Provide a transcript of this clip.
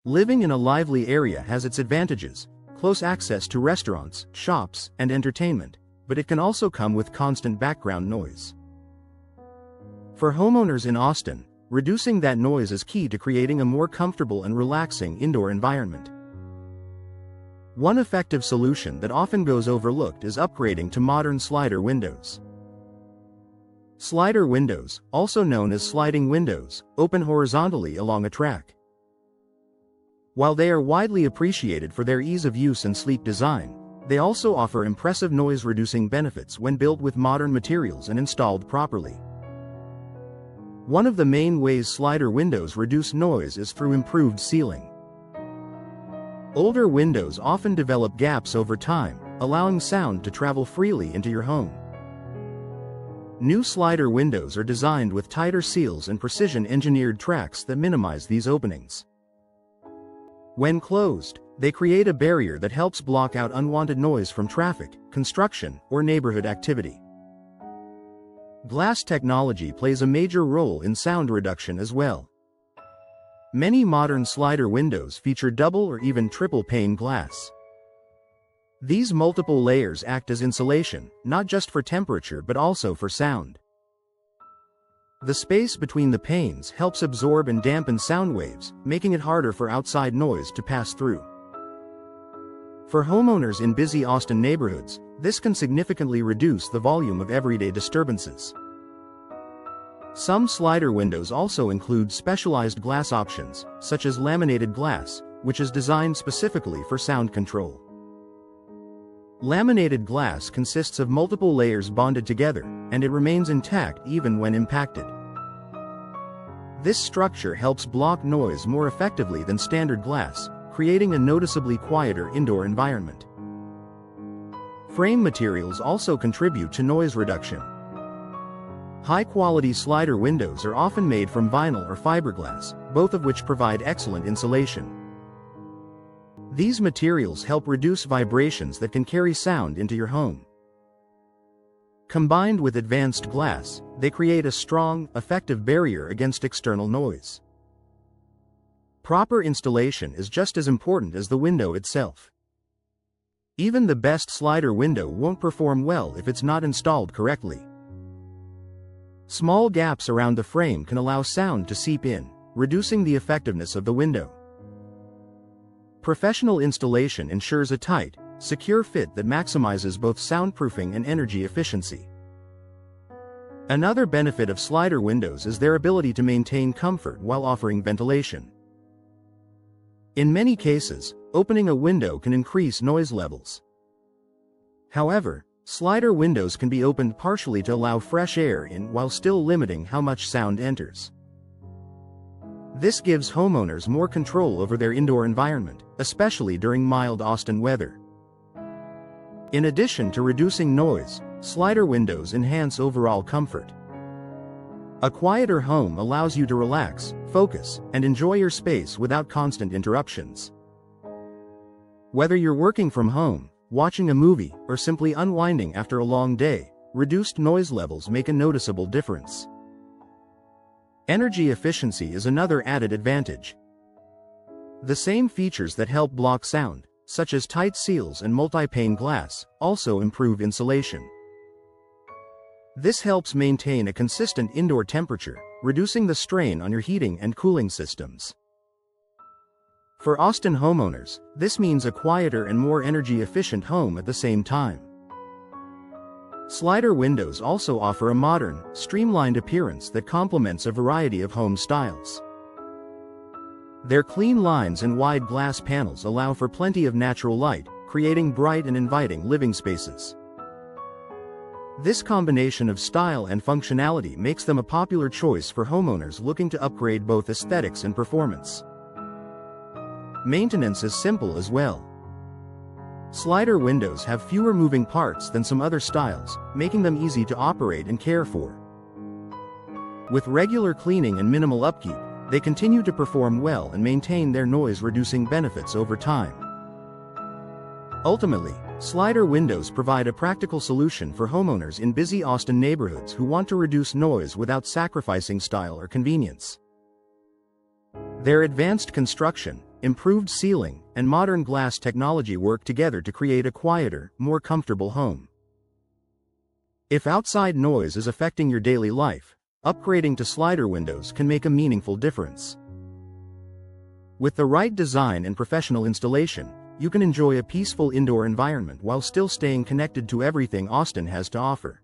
Living in a lively area has its advantages: close access to restaurants, shops, and entertainment, but it can also come with constant background noise. For homeowners in Austin, reducing that noise is key to creating a more comfortable and relaxing indoor environment. One effective solution that often goes overlooked is upgrading to modern slider windows. Slider windows, also known as sliding windows, open horizontally along a track. While they are widely appreciated for their ease of use and sleek design, they also offer impressive noise-reducing benefits when built with modern materials and installed properly. One of the main ways slider windows reduce noise is through improved sealing. Older windows often develop gaps over time, allowing sound to travel freely into your home. New slider windows are designed with tighter seals and precision-engineered tracks that minimize these openings. When closed, they create a barrier that helps block out unwanted noise from traffic, construction, or neighborhood activity. Glass technology plays a major role in sound reduction as well. Many modern slider windows feature double or even triple pane glass. These multiple layers act as insulation, not just for temperature but also for sound. The space between the panes helps absorb and dampen sound waves, making it harder for outside noise to pass through. For homeowners in busy Austin neighborhoods, this can significantly reduce the volume of everyday disturbances. Some slider windows also include specialized glass options, such as laminated glass, which is designed specifically for sound control. Laminated glass consists of multiple layers bonded together, and it remains intact even when impacted. This structure helps block noise more effectively than standard glass, creating a noticeably quieter indoor environment. Frame materials also contribute to noise reduction. High-quality slider windows are often made from vinyl or fiberglass, both of which provide excellent insulation. These materials help reduce vibrations that can carry sound into your home. Combined with advanced glass, they create a strong, effective barrier against external noise. Proper installation is just as important as the window itself. Even the best slider window won't perform well if it's not installed correctly. Small gaps around the frame can allow sound to seep in, reducing the effectiveness of the window. Professional installation ensures a tight, secure fit that maximizes both soundproofing and energy efficiency. Another benefit of slider windows is their ability to maintain comfort while offering ventilation. In many cases, opening a window can increase noise levels. However, slider windows can be opened partially to allow fresh air in while still limiting how much sound enters. This gives homeowners more control over their indoor environment, especially during mild Austin weather. In addition to reducing noise, slider windows enhance overall comfort. A quieter home allows you to relax, focus, and enjoy your space without constant interruptions. Whether you're working from home, watching a movie, or simply unwinding after a long day, reduced noise levels make a noticeable difference. Energy efficiency is another added advantage. The same features that help block sound, such as tight seals and multi-pane glass, also improve insulation. This helps maintain a consistent indoor temperature, reducing the strain on your heating and cooling systems. For Austin homeowners, this means a quieter and more energy-efficient home at the same time. Slider windows also offer a modern, streamlined appearance that complements a variety of home styles. Their clean lines and wide glass panels allow for plenty of natural light, creating bright and inviting living spaces. This combination of style and functionality makes them a popular choice for homeowners looking to upgrade both aesthetics and performance. Maintenance is simple as well. Slider windows have fewer moving parts than some other styles, making them easy to operate and care for. With regular cleaning and minimal upkeep, they continue to perform well and maintain their noise-reducing benefits over time. Ultimately, slider windows provide a practical solution for homeowners in busy Austin neighborhoods who want to reduce noise without sacrificing style or convenience. Their advanced construction, improved ceiling, and modern glass technology work together to create a quieter, more comfortable home. If outside noise is affecting your daily life, upgrading to slider windows can make a meaningful difference. With the right design and professional installation, you can enjoy a peaceful indoor environment while still staying connected to everything Austin has to offer.